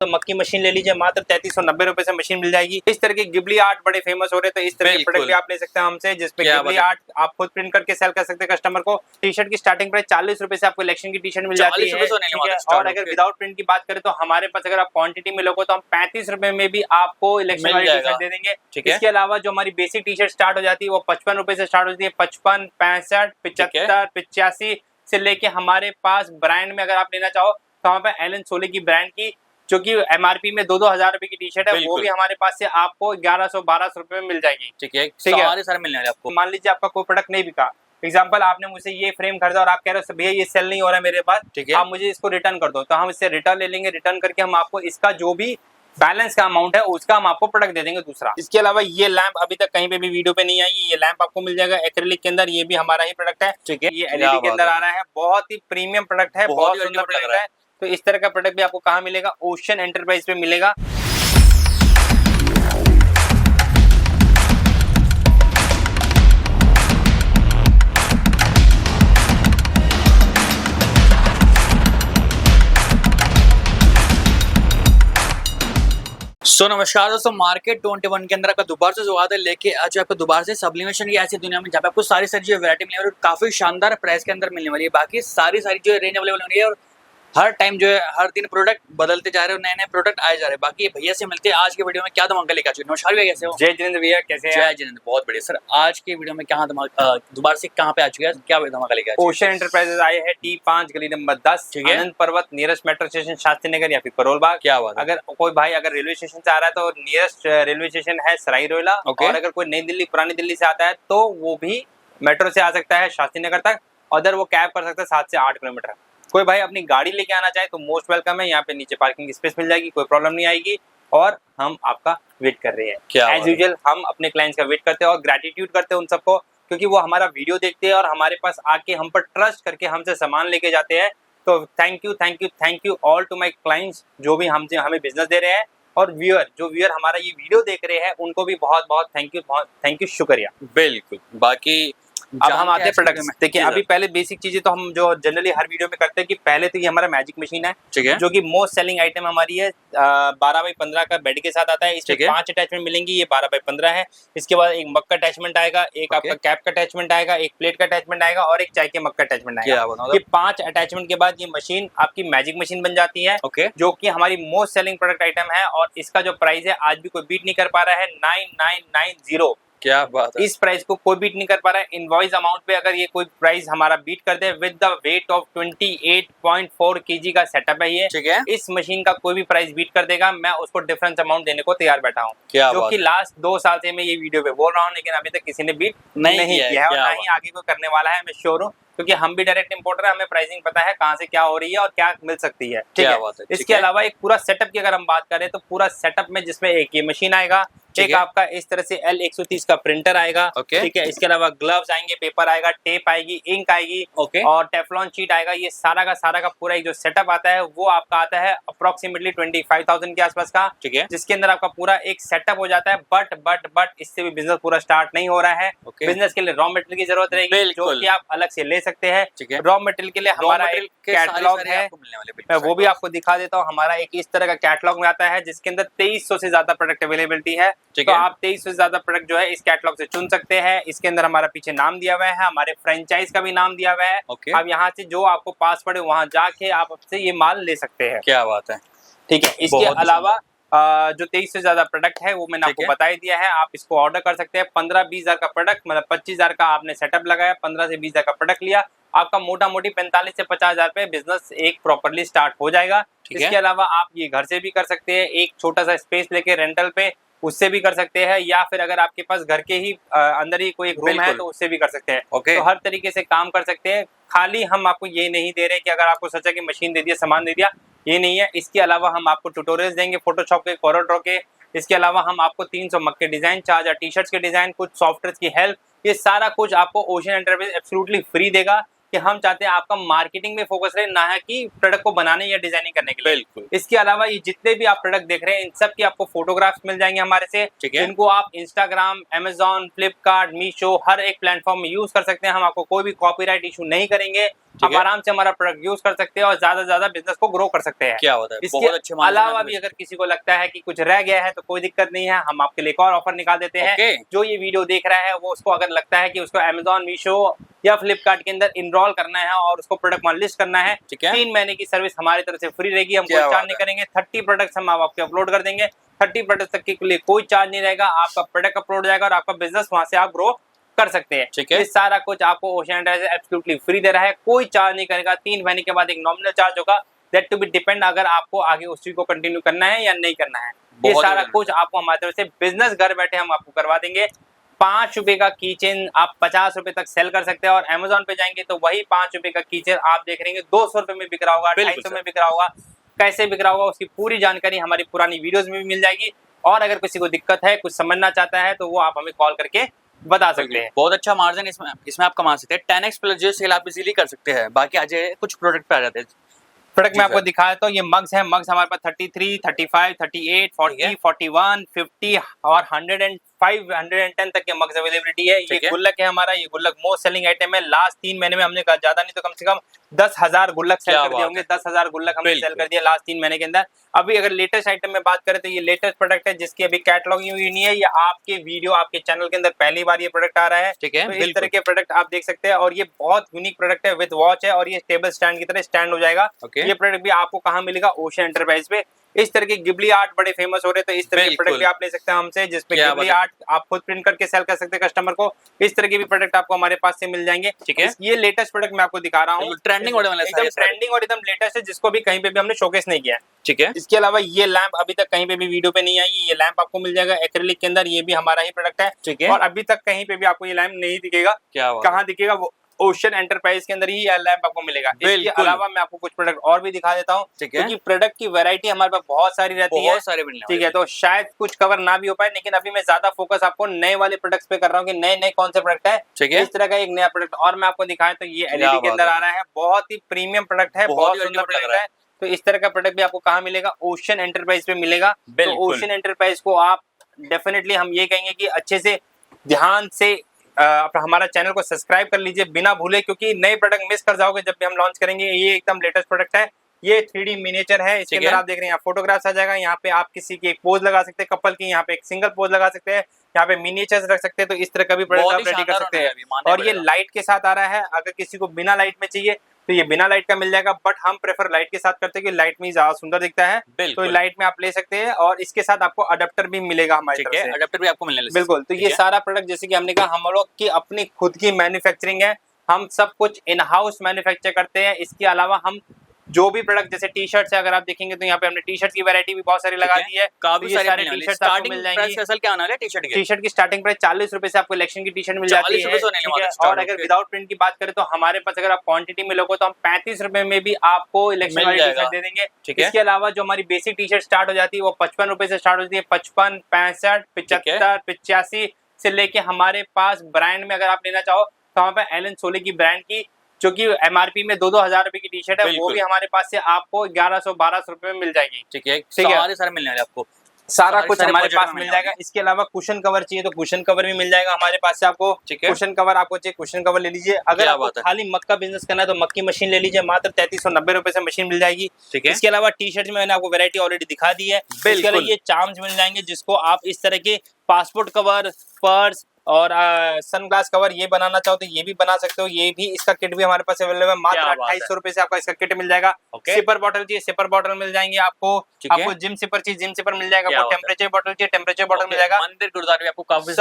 तो मक्की मशीन ले लीजिए, मात्र 3390 रुपए से मशीन मिल जाएगी। इस तरह के गिबली आर्ट बड़े फेमस हो रहे हैं, तो इस तरह के प्रोडक्ट भी आप ले सकते हैं हमसे, जिसपे गिबली आर्ट आप खुद प्रिंट करके सेल कर सकते हैं कस्टमर को। टी शर्ट की स्टार्टिंग प्राइस 40 रुपए से आपको इलेक्शन की टी शर्ट मिल जाती है। और अगर विदाउट प्रिंट की बात करें तो हमारे पास अगर आप क्वांटिटी में लोगे तो हम 35 रुपए में भी आपको इलेक्शन वाली टी शर्ट दे देंगे। इसके अलावा जो हमारी बेसिक टी शर्ट स्टार्ट हो जाती है वो 55 रुपए से स्टार्ट होती है। 55, 65, 75, 85 से लेके हमारे पास ब्रांड में अगर आप लेना चाहो तो वहाँ पे एलन सोले की ब्रांड की जो कि एमआरपी में 2-2 हजार रुपए की टी शर्ट है, वो भी हमारे पास से आपको 1100-1200 रुपए में मिल जाएगी। ठीक है, सारे मिलने वाले आपको। मान लीजिए आपका कोई प्रोडक्ट नहीं बिका, एग्जाम्पल आपने मुझसे ये फ्रेम खरीदा और आप कह रहे हो भैया ये सेल नहीं हो रहा है मेरे पास, ठीक है, आप मुझे इसको रिटर्न कर दो, तो हम इससे रिटर्न ले लेंगे। रिटर्न करके हम आपको इसका जो भी बैलेंस का अमाउंट है उसका हम आपको प्रोडक्ट दे देंगे दूसरा। इसके अलावा ये लैंप अभी तक कहीं पे भी वीडियो पे नहीं आई, ये लैंप आपको मिल जाएगा एक्रिलिक के अंदर, ये भी हमारा ही प्रोडक्ट है। ठीक है, ये एलईडी के अंदर आ रहा है, बहुत ही प्रीमियम प्रोडक्ट है, बहुत सुंदर प्रोडक्ट है। तो इस तरह का प्रोडक्ट भी आपको कहाँ मिलेगा? ओशन एंटरप्राइज पे मिलेगा। नमस्कार दोस्तों, मार्केट 21 के अंदर आपका दोबारा से स्वागत है। लेके आज आपको दोबारा से सब्लिमेशन की ऐसी दुनिया में जहाँ पे आपको सारी जो वैरायटी मिलने वाली है, काफी शानदार प्राइस के अंदर मिलने वाली है। बाकी सारी जो रेंज अवेलेबल होनी है और हर टाइम जो है हर दिन प्रोडक्ट बदलते जा रहे हैं, नए प्रोडक्ट आए जा रहे हैं। बाकी ये भैया से मिलते हैं आज के वीडियो में क्या धमाका लेकर आ चुके हैं। नमस्कार भैया, कैसे हो? जय जिनेंद्र भैया, कैसे हैं? जय जिनेंद्र, बहुत बढ़िया सर। आज के वीडियो में क्या दोबारा से कहाँ पे आ चुके हैं, क्या धमाका लेकर? ओशन एंटरप्राइजेस आए हैं T5 गली नंबर 10, आनंद पर्वत, nearest metro station Shastri Nagar या फिर करोल बाग। क्या बात है। अगर कोई भाई अगर रेलवे स्टेशन से आ रहा है तो नियरेस्ट रेलवे स्टेशन है सराई रोहिला, और अगर कोई नई दिल्ली पुरानी दिल्ली से आता है तो वो भी मेट्रो से आ सकता है शास्त्री नगर तक, अदर वो कैब कर सकता है 7 से 8 किलोमीटर। कोई भाई अपनी गाड़ी लेके आना चाहे तो मोस्ट वेलकम है, यहाँ पे नीचे पार्किंग स्पेस मिल जाएगी, कोई प्रॉब्लम नहीं आएगी। और हम आपका वेट कर रहे हैं एज यूजुअल, हम अपने क्लाइंट्स का वेट करते हैं और ग्रेटिट्यूड करते हैं उन सबको, क्योंकि वो हमारा वीडियो देखते हैं और हमारे पास आके हम पर ट्रस्ट करके हमसे सामान लेके जाते हैं। तो thank you all to my clients जो भी हमें बिजनेस दे रहे हैं, और व्यूअर हमारा ये वीडियो देख रहे हैं उनको भी बहुत बहुत थैंक यू, शुक्रिया। बिल्कुल। बाकी अब हम आते हैं प्रोडक्ट में। देखिए अभी पहले बेसिक चीजें तो हम जो जनरली हर वीडियो में करते हैं कि पहले तो ये हमारा मैजिक मशीन है, जो कि मोस्ट सेलिंग आइटम हमारी है। 12x15 का बेड के साथ आता है, इसमें 5 अटैचमेंट मिलेंगी, ये 12x15 है। इसके बाद एक मग का अटैचमेंट आएगा, एक आपका कैप का अटैचमेंट आएगा, एक प्लेट का अटैचमेंट आएगा और एक चाय के मग का अटैचमेंट आएगा। ये 5 अटैचमेंट के बाद ये मशीन आपकी मैजिक मशीन बन जाती है, जो की हमारी मोस्ट सेलिंग प्रोडक्ट आइटम है। और इसका जो प्राइस है आज भी कोई बीट नहीं कर पा रहा है, 9990। क्या बात है, इस प्राइस को कोई बीट नहीं कर पा रहा है। इनवॉइस अमाउंट पे अगर ये कोई प्राइस हमारा बीट कर दे, with the weight of 28.4 kg का सेटअप है ये, ठीक है, इस मशीन का कोई भी प्राइस बीट कर देगा, मैं उसको डिफरेंस अमाउंट देने को तैयार बैठा हूँ। जो कि लास्ट 2 साल से मैं ये वीडियो पे बोल रहा हूँ, लेकिन अभी तक किसी ने बीट नहीं किया है और ना ही आगे को करने वाला है, मैं श्योर हूँ, क्योंकि हम भी डायरेक्ट इंपोर्टर है, हमें प्राइसिंग पता है कहाँ से क्या हो रही है और क्या मिल सकती है। ठीक है, इसके अलावा एक पूरा सेटअप की अगर हम बात करें तो पूरा सेटअप में जिसमें एक ये मशीन आएगा, एक आपका इस तरह से L130 का प्रिंटर आएगा, ठीक है, इसके अलावा ग्लव्स आएंगे, पेपर आएगा, टेप आएगी, इंक आएगी, और टेफ्लॉन शीट आएगा। ये सारा का पूरा एक जो सेटअप आता है वो आपका आता है अप्रोक्सीमेटली 25,000 के आसपास का, ठीक है, जिसके अंदर आपका पूरा एक सेटअप हो जाता है। बट इससे भी बिजनेस पूरा स्टार्ट नहीं हो रहा है। बिजनेस के लिए रॉ मटेरियल की जरूरत रहेगी, जो कि आप अलग से ले सकते हैं। रॉ मटेरियल के लिए हमारा एक कैटलॉग है, मैं वो भी आपको दिखा देता हूँ। हमारा एक इस तरह का कैटलॉग में आता है जिसके अंदर 2300 से ज्यादा प्रोडक्ट अवेलेबिलिटी है। तो आप 2300 से ज्यादा प्रोडक्ट जो है इस कैटलॉग से चुन सकते हैं। इसके अंदर हमारा पीछे नाम दिया हुआ है, हमारे फ्रेंचाइज का भी नाम दिया हुआ है। अब यहाँ से जो आपको पास पड़े वहां जाके आप आपसे ये माल ले सकते हैं। क्या बात है, ठीक है। इसके अलावा जो 23 से ज्यादा प्रोडक्ट है वो मैंने आपको बता ही दिया है, आप इसको ऑर्डर कर सकते हैं। 15-20 हजार का प्रोडक्ट, मतलब 25 हजार का आपने सेटअप लगाया, 15 से 20 हजार का प्रोडक्ट लिया, आपका मोटा मोटी 45 से 50 हजार पे बिजनेस एक प्रॉपर्ली स्टार्ट हो जाएगा। इसके अलावा आप ये घर से भी कर सकते हैं, एक छोटा सा स्पेस लेके रेंटल पे, उससे भी कर सकते हैं, या फिर अगर आपके पास घर के ही अंदर ही कोई एक रूम है तो उससे भी कर सकते हैं। तो हर तरीके से काम कर सकते हैं। खाली हम आपको ये नहीं दे रहे कि अगर आपको सोचा कि मशीन दे दिया, सामान दे दिया, ये नहीं है। इसके अलावा हम आपको ट्यूटोरियल्स देंगे फोटोशॉप के, कोरोड्रो के। इसके अलावा हम आपको 300 मग के डिजाइन, 4000 टी शर्ट्स के डिजाइन, कुछ सॉफ्टवेयर की हेल्प, ये सारा कुछ आपको ओशन एंटरप्राइज एब्सोल्युटली फ्री देगा। कि हम चाहते हैं आपका मार्केटिंग में फोकस रहे, ना है कि प्रोडक्ट को बनाने या डिजाइनिंग करने के लिए। बिल्कुल। इसके अलावा ये जितने भी आप प्रोडक्ट देख रहे हैं इन सब की आपको फोटोग्राफ्स मिल जाएंगे हमारे से, इनको आप इंस्टाग्राम, अमेजॉन, फ्लिपकार्ट, मीशो, हर एक प्लेटफॉर्म में यूज कर सकते हैं। हम आपको कोई भी कॉपीराइट इशू नहीं करेंगे। आप आराम से हमारा प्रोडक्ट यूज कर सकते हैं और ज्यादा से ज्यादा बिजनेस को ग्रो कर सकते हैं। क्या होता है, इसके अलावा भी अगर किसी को लगता है कि कुछ रह गया है तो कोई दिक्कत नहीं है, हम आपके लिए एक और ऑफर निकाल देते हैं। जो ये वीडियो देख रहा है वो उसको अगर लगता है कि उसको Amazon, मीशो या फ्लिपकार्ट के अंदर इनरोल करना है और उसको प्रोडक्ट वहां लिस्ट करना है, 3 महीने की सर्विस हमारी तरफ से फ्री रहेगी, हम कोई चार्ज नहीं करेंगे। 30 प्रोडक्ट्स हम आपके अपलोड कर देंगे, 30 प्रोडक्ट तक के लिए कोई चार्ज नहीं रहेगा, आपका प्रोडक्ट अपलोड हो जाएगा और आपका बिजनेस वहां से आप ग्रो कर सकते हैं। ठीक है, ये सारा कुछ आपको ओशियन एंटरप्राइजेस एब्सोल्युटली फ्री दे रहा है, कोई चार्ज नहीं करेगा। 3 महीने के बाद एक नॉमिनल चार्ज होगा, दैट टू बी डिपेंड अगर आपको आगे उस चीज को कंटिन्यू करना है या नहीं करना है। ये सारा कुछ आपको हमारी तरफ से बिजनेस घर बैठे हम आपको करवा देंगे। 5 रुपए का की चेन आप 50 रुपए तक सेल कर सकते हैं और Amazon पे जाएंगे तो वही 5 रुपए का की चेन आप देख रहे 200 रुपए में बिक रहा होगा, 250 में बिक रहा होगा। कैसे बिक रहा होगा उसकी पूरी जानकारी हमारी पुरानी वीडियोस में भी मिल जाएगी। और अगर किसी को दिक्कत है, कुछ समझना चाहता है, तो वो आप हमें कॉल करके बता सकते हैं। बहुत अच्छा मार्जिन इसमें आप कमा सकते हैं। 10x प्लस जो सेल आप इजीली कर सकते हैं। बाकी आज कुछ प्रोडक्ट पे आ जाते हैं। प्रोडक्ट में आपको दिखाया तो ये मग्स है। मग्स हमारे पास 33, 35, 38, 40, 41, 50 और 105, 110 तक के मग्स अवेलेबिलिटी है। ये गुल्लक है हमारा, ये गुल्लक मोस्ट सेलिंग आइटम है। लास्ट 3 महीने में हमने कहा ज्यादा नहीं तो कम से कम 10,000 गुल्लक सेल कर दिए होंगे। 10,000 गुल्लक हमने सेल कर दिया लास्ट 3 महीने के अंदर। अभी अगर लेटेस्ट आइटम में बात करें तो ये लेटेस्ट प्रोडक्ट है जिसकी अभी कैटलॉगिंग हुई नहीं है। ये आपके वीडियो आपके चैनल के अंदर पहली बार ये प्रोडक्ट आ रहा है। ठीक है, तो इस तरह के प्रोडक्ट आप देख सकते हैं और ये बहुत यूनिक प्रोडक्ट है। विद वॉच है और ये टेबल स्टैंड की तरह स्टैंड हो जाएगा। ये प्रोडक्ट भी आपको कहाँ मिलेगा? ओशियन एंटरप्राइज पे। इस तरह के गिबली आर्ट बड़े फेमस हो रहे थे, इस तरह के प्रोडक्ट भी आप ले सकते हैं हमसे, जिसपे गिबली आर्ट आप खुद प्रिंट करके सेल कर सकते हैं कस्टमर को। इस तरह के भी प्रोडक्ट आपको हमारे पास से मिल जाएंगे। ठीक है, ये लेटेस्ट प्रोडक्ट मैं आपको दिखा रहा हूँ, ट्रेंडिंग एकदम ट्रेंडिंग और एकदम लेटेस्ट है, जिसको भी कहीं पे भी हमने शोकेस नहीं किया है। ठीक है, इसके अलावा ये लैंप अभी तक कहीं पे भी वीडियो पे नहीं आई। ये लैंप आपको मिल जाएगा एक्रिलिक के अंदर, ये भी हमारा ही प्रोडक्ट है। ठीक है, और अभी तक कहीं पे भी आपको ये लैंप नहीं दिखेगा। कहाँ दिखेगा? वो ओशियन एंटरप्राइज के अंदर ही ये लैंप आपको मिलेगा। इसके अलावा मैं आपको कुछ प्रोडक्ट और भी दिखा देता हूँ, क्योंकि प्रोडक्ट की वैरायटी हमारे पास बहुत सारी रहती है। ठीक है, तो शायद कुछ कवर ना भी हो पाए, लेकिन अभी मैं ज्यादा फोकस आपको नए वाले प्रोडक्ट्स पे कर रहा हूँ कि नए नए कौन से प्रोडक्ट है। ठीक है, इस तरह का एक नया प्रोडक्ट और मैं आपको दिखाया तो ये एलईडी के अंदर आ रहा है। बहुत ही प्रीमियम प्रोडक्ट है, बहुत सुंदर प्रोडक्ट है। तो इस तरह का प्रोडक्ट भी आपको कहाँ मिलेगा? ओशियन एंटरप्राइज पे मिलेगा। तो ओशियन एंटरप्राइज को आप डेफिनेटली हम ये कहेंगे कि अच्छे से ध्यान से हमारा चैनल को सब्सक्राइब कर लीजिए बिना भूले, क्योंकि नए प्रोडक्ट मिस कर जाओगे जब भी हम लॉन्च करेंगे। ये एकदम लेटेस्ट प्रोडक्ट है। ये 3D मिनिएचर है। इसके अंदर आप देख रहे हैं फोटोग्राफ्स आ जाएगा। यहाँ पे आप किसी की एक पोज लगा सकते हैं कपल की, यहाँ पे एक सिंगल पोज लगा सकते हैं, यहाँ पे मिनिएचर्स रख सकते हैं। तो इस तरह का भी प्रोडक्ट आप रेडी कर सकते हैं। और ये लाइट के साथ आ रहा है। अगर किसी को बिना लाइट में चाहिए तो ये बिना लाइट का मिल जाएगा, बट हम प्रेफर लाइट के साथ करते हैं क्योंकि लाइट में ज्यादा सुंदर दिखता है। तो लाइट में आप ले सकते हैं और इसके साथ आपको अडेप्टर भी मिलेगा हमारी तरफ से। अडेप्टर भी आपको मिलेगा। बिल्कुल। तो ये सारा प्रोडक्ट जैसे कि हमने कहा हम लोग की अपनी खुद की मैन्युफैक्चरिंग है। हम सब कुछ इन हाउस मैन्युफैक्चर करते हैं। इसके अलावा हम जो भी प्रोडक्ट जैसे टी शर्ट्स है, अगर आप देखेंगे तो यहाँ पे हमने टी शर्ट की वैरायटी भी बहुत सारी लगा दी है। काफी सारे टी शर्ट आपको मिल जाएंगी। क्या होना है टी शर्ट की स्टार्टिंग प्राइस 40 रुपए से आपको इलेक्शन की टी शर्ट मिल जाती है। और अगर विदाउट प्रिंट की बात करें तो हमारे पास अगर आप क्वांटिटी में लोगे तो हम 35 रुपए में भी आपको इलेक्शन वाली टी शर्ट दे देंगे। इसके अलावा जो हमारी बेसिक टी शर्ट स्टार्ट हो जाती है वो 55 रुपए से स्टार्ट होती है। 55, 65, 75, 85 से लेके हमारे पास ब्रांड में अगर आप लेना चाहो तो हमारे पास एलन सोले की ब्रांड की जो कि MRP में 2-2 हजार रुपए की टी शर्ट है, वो भी हमारे पास से आपको 1100-1200 रुपए में मिल जाएगी। ठीक है, सारे मिलने वाले आपको, सारा कुछ हमारे पास मिल जाएगा। इसके अलावा कुशन कवर चाहिए तो कुशन कवर भी मिल जाएगा हमारे पास से आपको। कुशन कवर आपको चाहिए, कुशन कवर ले लीजिए। अगर आपको खाली मग का बिजनेस करना है तो मग की मशीन ले लीजिए, मात्र 3390 रुपए से मशीन मिल जाएगी। ठीक है, इसके अलावा टी शर्ट में मैंने आपको वैरायटी ऑलरेडी दिखा दी है। इसके अलावा ये चार्म्स मिल जाएंगे जिसको आप इस तरह के पासपोर्ट कवर, पर्स और सनग्लास कवर ये बनाना चाहो तो ये भी बना सकते हो। ये भी इसका किट भी हमारे पास अवेलेबल है। मात्र 2800 रुपए से आपका इसका किट मिल जाएगा। सिपर बॉटल चाहिए, सिपर बॉटल मिल जाएंगे आपको। आपको जिम सिपर चाहिए, जिम सिपर मिल जाएगा। आपको टेम्परेचर बॉटल चाहिए, टेम्परेचर बॉटल मिल जाएगा। मंदिर गुरुद्वारे भी आपको काफी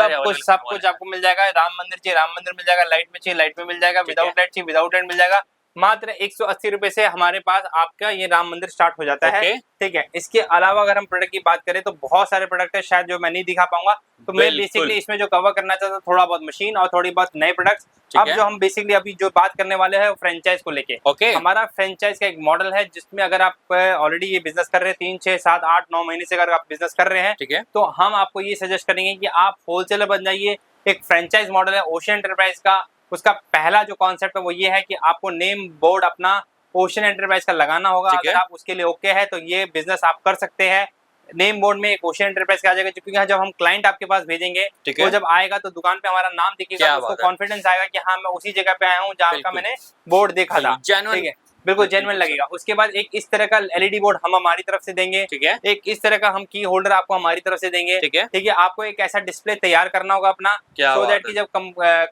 सब कुछ आपको मिल जाएगा। राम मंदिर चाहिए, राम मंदिर मिल जाएगा। लाइट में चाहिए, लाइट में मिल जाएगा। विदाउट लाइट चाहिए, विदाउट लाइट मिल जाएगा। मात्र 180 रुपए से हमारे पास आपका ये राम मंदिर स्टार्ट हो जाता है। ठीक है, इसके अलावा अगर हम प्रोडक्ट की बात करें तो बहुत सारे प्रोडक्ट है शायद जो मैं नहीं दिखा पाऊंगा। तो मैं बेसिकली इसमें जो कवर करना चाहता हूँ थोड़ा बहुत मशीन और थोड़ी बहुत नए प्रोडक्ट्स। अब जो हम बेसिकली अभी जो बात करने वाले हैं फ्रेंचाइज को लेके। हमारा फ्रेंचाइज का एक मॉडल है जिसमें अगर आप ऑलरेडी ये बिजनेस कर रहे हैं 3, 6, 7, 8, 9 महीने से अगर आप बिजनेस कर रहे हैं, ठीक है, तो हम आपको ये सजेस्ट करेंगे कि आप होलसेलर बन जाइए। एक फ्रेंचाइज मॉडल है ओशियन एंटरप्राइज का। उसका पहला जो कॉन्सेप्ट है वो ये है कि आपको नेम बोर्ड अपना ओशियन एंटरप्राइज का लगाना होगा। अगर आप उसके लिए ओके है तो ये बिजनेस आप कर सकते हैं। नेम बोर्ड में एक ओशियन एंटरप्राइज का आ जाएगा, क्योंकि जब हम क्लाइंट आपके पास भेजेंगे वो जब आएगा तो दुकान पे हमारा नाम दिखेगा, तो उसको कॉन्फिडेंस आएगा कि हाँ मैं उसी जगह पे आया हूँ जहाँ का मैंने बोर्ड देखा था। ठीक है, बिल्कुल जेन्युइन लगेगा। उसके बाद एक इस तरह का एलईडी बोर्ड हम हमारी तरफ से देंगे, ठीक है। एक इस तरह का हम की होल्डर आपको हमारी तरफ से देंगे, ठीक है। आपको एक ऐसा डिस्प्ले तैयार करना होगा अपना, सो दैट कि जब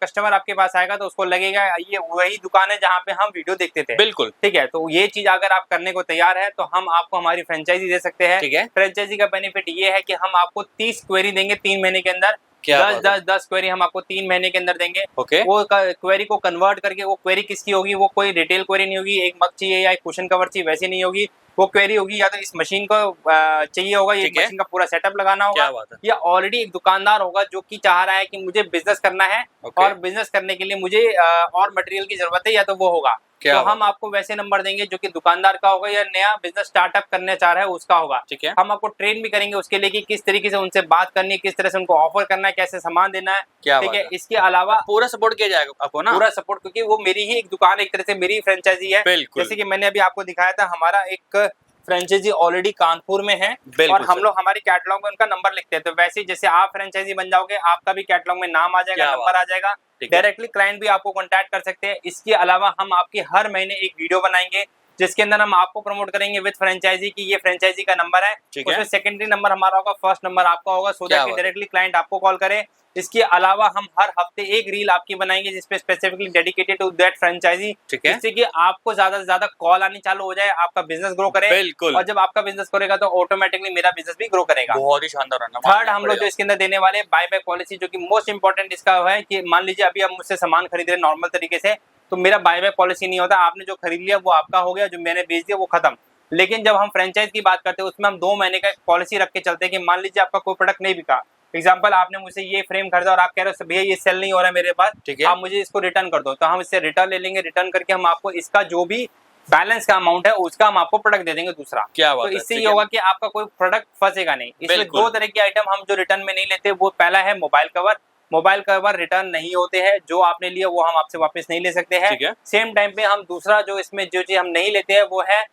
कस्टमर आपके पास आएगा तो उसको लगेगा ये वही दुकान है जहाँ पे हम वीडियो देखते थे। बिल्कुल, ठीक है। तो ये चीज अगर आप करने को तैयार है तो हम आपको हमारी फ्रेंचाइजी दे सकते हैं, ठीक है। फ्रेंचाइजी का बेनिफिट ये है कि हम आपको 30 क्वेरी देंगे 3 महीने के अंदर। 10 क्वेरी हम आपको 3 महीने के अंदर देंगे। ओके, वो क्वेरी को कन्वर्ट करके, वो क्वेरी किसकी होगी, वो कोई रिटेल क्वेरी नहीं होगी, एक मग चाहिए या एक कुशन कवर चाहिए वैसी नहीं होगी। वो क्वेरी होगी या तो इस मशीन को चाहिए होगा, ये मशीन का पूरा सेटअप लगाना होगा, या ऑलरेडी एक दुकानदार होगा जो कि चाह रहा है कि मुझे बिजनेस करना है और बिजनेस करने के लिए मुझे और मटेरियल की जरूरत है, या तो वो होगा। तो हम आपको वैसे नंबर देंगे जो कि दुकानदार का होगा या नया बिजनेस स्टार्टअप करने चाह रहा है उसका होगा, ठीक है। हम आपको ट्रेन भी करेंगे उसके लिए कि किस तरीके से उनसे बात करनी है, किस तरह से उनको ऑफर करना है, कैसे सामान देना है, ठीक है। इसके अलावा पूरा सपोर्ट किया जाएगा आपको ना, पूरा सपोर्ट, क्योंकि वो मेरी ही एक दुकान, एक तरह से मेरी फ्रेंचाइजी है। जैसे कि मैंने अभी आपको दिखाया था, हमारा एक फ्रेंचाइजी ऑलरेडी कानपुर में है और हम लोग हमारे कैटलॉग में उनका नंबर लिखते हैं। तो वैसे जैसे आप फ्रेंचाइजी बन जाओगे, आपका भी कैटलॉग में नाम आ जाएगा, नंबर आ जाएगा, डायरेक्टली क्लाइंट भी आपको कांटेक्ट कर सकते हैं। इसके अलावा हम आपकी हर महीने एक वीडियो बनाएंगे जिसके अंदर हम आपको प्रमोट करेंगे विद फ्रेंचाइजी की ये फ्रेंचाइजी का नंबर है, उसमें सेकेंडरी नंबर हमारा होगा, फर्स्ट नंबर आपका होगा, सो दैट डायरेक्टली क्लाइंट आपको कॉल करे। इसके अलावा हम हर हफ्ते एक रील आपकी बनाएंगे जिसपे specifically dedicated to that franchise, जिससे कि आपको ज्यादा से ज्यादा कॉल आनी चालू हो जाए, आपका बिजनेस ग्रो करे। बिल्कुल, और जब आपका बिजनेस करेगा तो ऑटोमेटिकली मेरा बिजनेस भी ग्रो करेगा। बहुत ही शानदार। थर्ड हम लोग जो इसके अंदर देने वाले बाय बैक पॉलिसी, जो कि मोस्ट इंपॉर्टेंट इसका है कि मान लीजिए अभी आप मुझसे सामान खरीद रहे नॉर्मल तरीके से, तो मेरा बाय बैक पॉलिसी नहीं होता। आपने जो खरीद लिया वो आपका हो गया, जो मैंने बेच दिया वो खत्म। लेकिन जब हम फ्रेंचाइज की बात करते हैं उसमें हम 2 महीने का पॉलिसी रख के चलते हैं कि मान लीजिए आपका कोई प्रोडक्ट नहीं बिका, एग्जाम्पल आपने मुझसे ये फ्रेम खरीदा और आप कह रहे हो भैया ये सेल नहीं हो रहा है मेरे पास, ठीक है, आप मुझे इसको रिटर्न कर दो, तो हम इससे रिटर्न ले लेंगे। रिटर्न करके हम आपको इसका जो भी बैलेंस का अमाउंट है उसका हम आपको प्रोडक्ट दे देंगे दूसरा। क्या बात तो इससे ये होगा कि आपका कोई प्रोडक्ट फंसेगा नहीं। इसमें 2 तरह की आइटम हम जो रिटर्न में नहीं लेते, वो पहला है mobile cover. Mobile cover return नहीं होते हैं, जो आपने लिया वो हम आपसे वापस नहीं ले सकते हैं। सेम टाइम पे हम दूसरा जो इसमें जो चीज हम नहीं लेते हैं वो है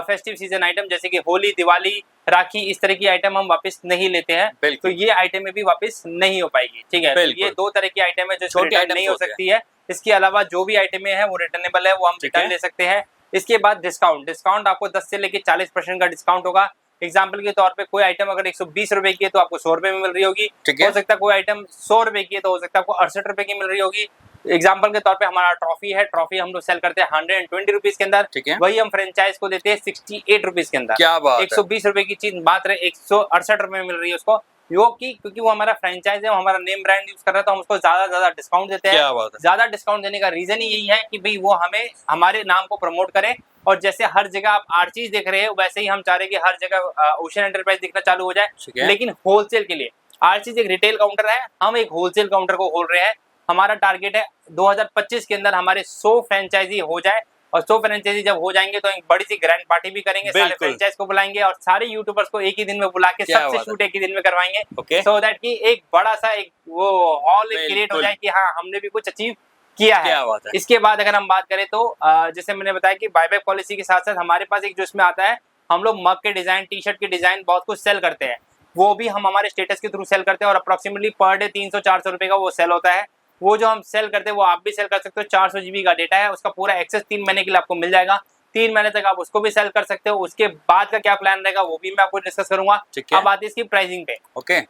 फेस्टिव सीजन आइटम, जैसे कि होली, दिवाली, राखी, इस तरह की आइटम हम वापस नहीं लेते हैं। तो ये आइटम में भी वापस नहीं हो पाएगी, ठीक है। तो ये 2 तरह की आइटम है जो छोटी आइटम नहीं हो सकती है। इसके अलावा जो भी आइटम है वो रिटर्नेबल है, वो हम रिटर्न ले सकते हैं। इसके बाद डिस्काउंट आपको 10 से लेके 40% का डिस्काउंट होगा। एग्जाम्पल के तौर पे कोई आइटम अगर 120 रुपए की है तो आपको 100 रुपए में मिल रही होगी, हो सकता है कोई आइटम 100 रुपए की है तो हो सकता है आपको 68 रुपए की मिल रही होगी। एग्जाम्पल के तौर पे हमारा ट्रॉफी है, ट्रॉफी हम लोग सेल करते हैं 120 रुपीज के अंदर, ठीक है। वही हम फ्रेंचाइज को देते हैं 68 रुपीज के अंदर। क्या बात 120 रुपए की चीज बात रहे 168 रुपए में मिल रही है उसको, क्योंकि वो हमारा फ्रेंचाइज है, वो हमारा नेम ब्रांड यूज कर रहा है, तो हम उसको ज्यादा डिस्काउंट देते हैं। ज्यादा डिस्काउंट देने का रीजन ही यही है कि भाई वो हमें हमारे नाम को प्रमोट करे। और जैसे हर जगह आप आर्चीज देख रहे हैं वैसे ही हम चाह रहे हैं कि हर जगह ओशियन एंटरप्राइज दिखना चालू हो जाए, लेकिन होलसेल के लिए। आर्चीज एक रिटेल काउंटर है, हम एक होलसेल काउंटर को खोल रहे हैं। हमारा टारगेट है 2025 के अंदर हमारे 100 फ्रेंचाइजी हो जाए, और 100 फ्रेंचाइजी जब हो जाएंगे तो एक बड़ी सी ग्रैंड पार्टी भी करेंगे, सारे फ्रेंचाइज को बुलाएंगे और सारे यूट्यूबर्स को एक ही दिन में बुला के सबसे शूट एक ही दिन में करवाएंगे, सो दैट कि एक बड़ा सा एक वो हॉल क्रिएट हो जाए कि हाँ हमने भी कुछ अचीव किया है। इसके बाद अगर हम बात करें तो जैसे मैंने बताया कि बायबैक पॉलिसी के साथ साथ हमारे पास एक जो इसमें आता है, हम लोग मग के डिजाइन, टी शर्ट के डिजाइन बहुत कुछ सेल करते हैं, वो भी हम हमारे स्टेटस के थ्रू सेल करते हैं और अप्रोक्सीमेटली पर डे 300-400 रुपए का वो सेल होता है। वो जो हम सेल करते हैं वो आप भी सेल कर सकते हो। 400 GB का डेटा है, उसका पूरा एक्सेस 3 महीने के लिए आपको मिल जाएगा। 3 महीने तक आप उसको भी सेल कर सकते हो। उसके बाद का क्या प्लान रहेगा वो भी मैं आपको डिस्कस करूंगा। अब आती है इसकी प्राइसिंग पे। ओके,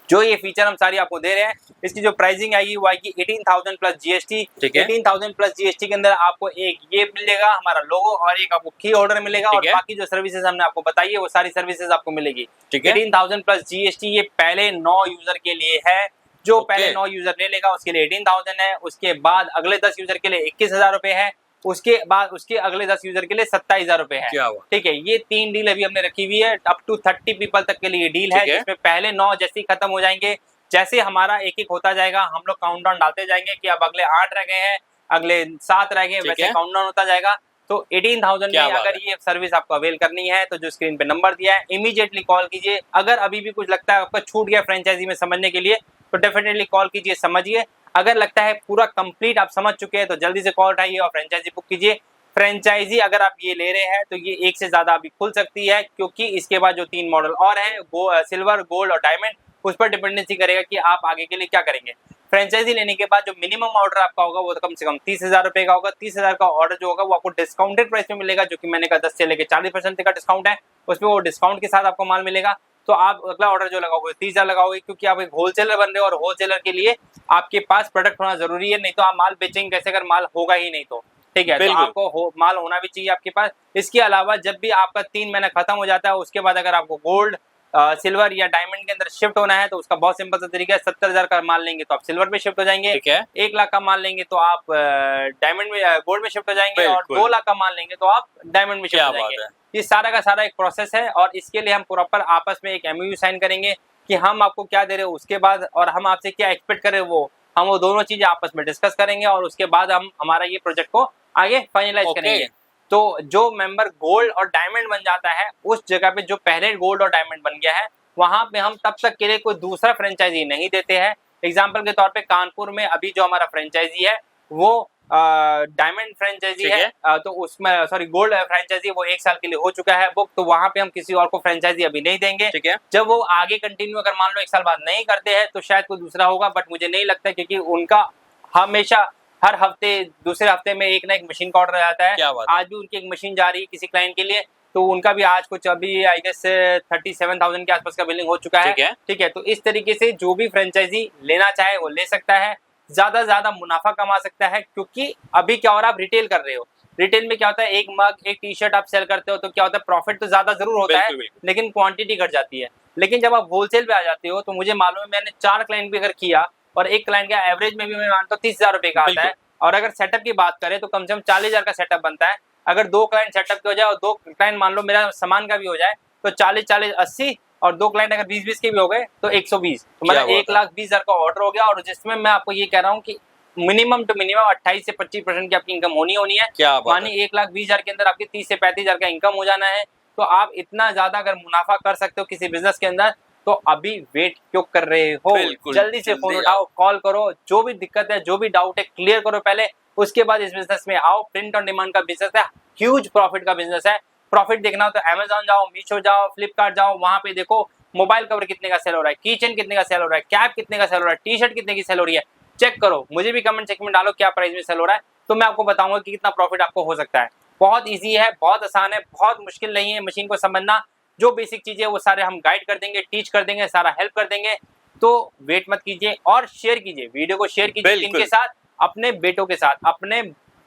जो ये फीचर हम सारी आपको दे रहे हैं, इसकी जो प्राइसिंग आएगी वो आएगी 18,000 प्लस GST। 18,000 प्लस GST के अंदर आपको एक ये मिलेगा हमारा लोगो और एक आपको की ऑर्डर मिलेगा, और बाकी जो सर्विसेज हमने आपको बताई है वो सारी सर्विसेज आपको मिलेगी। 18,000 प्लस GST ये पहले 9 यूजर के लिए है। जो पहले 9 यूजर ले लेगा उसके लिए 18,000 है। उसके बाद अगले 10 यूजर के लिए 21,000 रुपए है। उसके बाद उसके अगले 10 यूजर के लिए 27,000 रुपए है। ठीक है, ये 3 डील अभी हमने रखी हुई है। अप टू 30 पीपल तक के लिए डील है, जिसमें पहले 9 जैसे ही खत्म हो जाएंगे, जैसे हमारा एक एक होता जाएगा हम लोग काउंटडाउन डालते जाएंगे कि अब अगले 8 रह गए हैं, अगले 7 रह गए, वैसे काउंटडाउन होता जाएगा। तो 18,000 में अगर ये सर्विस आपको अवेल करनी है तो जो स्क्रीन पे नंबर दिया है इमीडिएटली कॉल कीजिए। अगर अभी भी कुछ लगता है आपका छूट गया फ्रेंचाइजी में समझने के लिए तो डेफिनेटली कॉल कीजिए, समझिए। अगर लगता है पूरा कंप्लीट आप समझ चुके हैं तो जल्दी से कॉल उठाइए और फ्रेंचाइजी बुक कीजिए। फ्रेंचाइजी अगर आप ये ले रहे हैं तो ये एक से ज्यादा अभी खुल सकती है, क्योंकि इसके बाद जो 3 मॉडल और हैं सिल्वर, गोल्ड और डायमंड, उस पर डिपेंडेंसी करेगा कि आप आगे के लिए क्या करेंगे। फ्रेंचाइजी लेने के बाद जो मिनिमम ऑर्डर आपका होगा वो कम से कम 30,000 रुपए का होगा। 30,000 का ऑर्डर जो होगा वो आपको डिस्काउंटेड प्राइस में मिलेगा, जो कि मैंने कहा 10 से लेकर 40% का डिस्काउंट है, उसमें वो डिस्काउंट के साथ आपको माल मिलेगा। तो आप अगला ऑर्डर जो लगाओगे 30,000 लगाओगे, क्योंकि आप एक होलसेलर बन रहे हो और होलसेलर के लिए आपके पास प्रोडक्ट होना जरूरी है, नहीं तो आप माल बेचेंगे कैसे अगर माल होगा ही नहीं तो। ठीक है, तो आपको माल होना भी चाहिए आपके पास। इसके अलावा जब भी आपका 3 महीना खत्म हो जाता है, उसके बाद अगर आपको गोल्ड, सिल्वर या डायमंड के अंदर शिफ्ट होना है तो उसका बहुत सिंपल सा तरीका है। 70,000 का माल लेंगे तो आप सिल्वर में शिफ्ट हो जाएंगे, ठीक है। 1 लाख का माल लेंगे तो आप डायमंड में, गोल्ड में शिफ्ट हो जाएंगे, और 2 लाख का माल लेंगे तो आप डायमंड में शिफ्ट हो जाएंगे। ये सारा का सारा एक प्रोसेस है, और इसके लिए हम प्रॉपर आपस में एक MOU साइन करेंगे कि हम आपको क्या दे रहे हो उसके बाद, और हम आपसे क्या एक्सपेक्ट कर रहे हो हम वो दोनों चीजें आपस में डिस्कस करेंगे, और उसके बाद हम हमारा ये प्रोजेक्ट को आगे फाइनलाइज करेंगे। तो जो मेंबर गोल्ड और डायमंड बन जाता है, उस जगह पे जो पहले गोल्ड और डायमंड बन गया है, वहां पे हम तब तक के लिए कोई दूसरा फ्रेंचाइजी नहीं देते हैं। एग्जाम्पल के तौर पे कानपुर में अभी जो हमारा फ्रेंचाइजी है वो डायमंड फ्रेंचाइजी है, तो उसमें गोल्ड फ्रेंचाइजी वो 1 साल के लिए हो चुका है बुक, तो वहां पे हम किसी और को फ्रेंचाइजी अभी नहीं देंगे। ठीक है, जब वो आगे कंटिन्यू अगर मान लो 1 साल बाद नहीं करते हैं तो शायद कोई दूसरा होगा, बट मुझे नहीं लगता, क्योंकि उनका हमेशा हर हफ्ते दूसरे हफ्ते में एक ना एक मशीन का ऑर्डर आता है। आज भी उनकी एक मशीन जा रही है किसी क्लाइंट के लिए, तो उनका भी आज कुछ अभी आई गेस 37,000 के आसपास का बिलिंग हो चुका है। ठीक है, तो इस तरीके से जो भी फ्रेंचाइजी लेना चाहे वो ले सकता है, ज्यादा से ज्यादा मुनाफा कमा सकता है। क्योंकि अभी क्या हो रहा है, आप रिटेल कर रहे हो, रिटेल में क्या होता है, एक मग एक टी-शर्ट आप सेल करते हो तो क्या होता है, प्रॉफिट तो ज्यादा जरूर होता है, लेकिन क्वांटिटी घट जाती है। लेकिन जब आप होलसेल पे आ जाते हो तो मुझे मालूम है, मैंने 4 क्लाइंट भी अगर किया और एक क्लाइंट का एवरेज में भी मैं मानता हूँ 30,000 रुपए का आता है, और अगर सेटअप की बात करें तो कम से कम 40,000 का सेटअप बनता है। अगर 2 क्लाइंट सेटअप के हो जाए और 2 क्लाइंट मान लो मेरा सामान का भी हो जाए तो 40-40 80, और 2 क्लाइंट अगर 20-20 के भी हो गए तो 120, तो मतलब 1,20,000 का ऑर्डर हो गया। और जिसमें मैं आपको ये कह रहा हूँ कि मिनिमम टू मिनिमम 28 से 25% की आपकी इनकम होनी है। मानिए 1,20,000 के अंदर आपकी 30 से 35,000 का इनकम हो जाना है, तो आप इतना ज्यादा अगर मुनाफा कर सकते हो किसी बिजनेस के अंदर, तो अभी वेट क्यों कर रहे हो, जल्दी से फोन उठाओ, कॉल करो, जो भी दिक्कत है जो भी डाउट है क्लियर करो पहले, उसके बाद इस बिजनेस में आओ। प्रिंट ऑन डिमांड का बिजनेस है, ह्यूज प्रॉफिट का बिजनेस है। प्रॉफिट देखना हो तो अमेजॉन जाओ, मीशो जाओ, फ्लिपकार्ट जाओ, वहां पे देखो मोबाइल कवर कितने का सेल हो रहा है, किचन कितने का सेल हो रहा है, कैप कितने का सेल हो रहा है, टी-शर्ट कितने की सेल हो रही है, चेक करो। मुझे भी कमेंट सेक्शन में डालो क्या प्राइस में सेल हो रहा है, तो मैं आपको बताऊंगा कि कितना प्रॉफिट आपको हो सकता है। बहुत ईजी है, बहुत आसान है, बहुत मुश्किल नहीं है मशीन को समझना। जो बेसिक चीजें वो सारे हम गाइड कर देंगे, टीच कर देंगे, सारा हेल्प कर देंगे। तो वेट मत कीजिए और शेयर कीजिए, वीडियो को शेयर कीजिए इनके साथ, अपने बेटों के साथ, अपने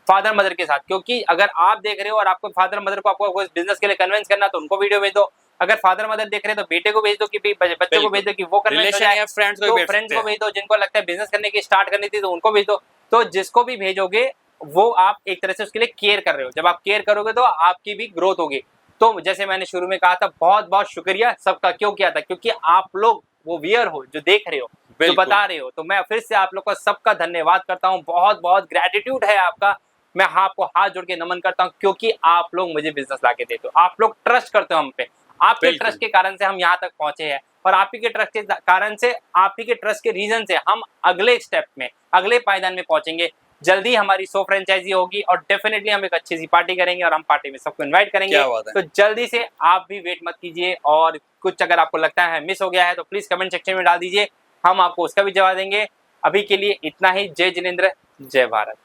फादर मदर के साथ। क्योंकि अगर आप देख रहे हो और आपको फादर मदर को आपको बिजनेस के लिए कन्विंस करना, तो उनको वीडियो भेज दो। अगर फादर मदर देख रहे हैं तो बेटे को भेज दो, कि बच्चों को भेज दो कि वो कन्विंस हो जाए। फ्रेंड्स को भेज दो, जिनको लगता है बिजनेस करने की स्टार्ट करनी थी तो उनको भेज दो। तो जिसको भी भेजोगे वो आप एक तरह से उसके लिए केयर कर रहे हो। जब आप केयर करोगे तो आपकी भी ग्रोथ होगी। तो जैसे मैंने शुरू में कहा था, बहुत बहुत शुक्रिया सबका। क्यों किया था? क्योंकि आप लोग वो व्यूअर हो जो देख रहे हो, जो बता रहे हो। तो मैं फिर से आप लोग का सबका धन्यवाद करता हूँ, बहुत बहुत ग्रेटिट्यूड है आपका। मैं आपको हाथ जोड़ के नमन करता हूँ, क्योंकि आप लोग मुझे बिजनेस लाके देते हो, आप लोग ट्रस्ट करते हो हम पे। आपके ट्रस्ट के कारण से हम यहाँ तक पहुंचे हैं, और आप ही के ट्रस्ट के कारण से, आप ही के ट्रस्ट के रीजन से हम अगले स्टेप में, अगले पायदान में पहुंचेंगे। जल्दी हमारी 100 फ्रेंचाइजी होगी और डेफिनेटली हम एक अच्छी सी पार्टी करेंगे, और हम पार्टी में सबको इनवाइट करेंगे। तो जल्दी से आप भी वेट मत कीजिए, और कुछ अगर आपको लगता है मिस हो गया है तो प्लीज कमेंट सेक्शन में डाल दीजिए, हम आपको उसका भी जवाब देंगे। अभी के लिए इतना ही। जय जिनेंद्र, जय भारत।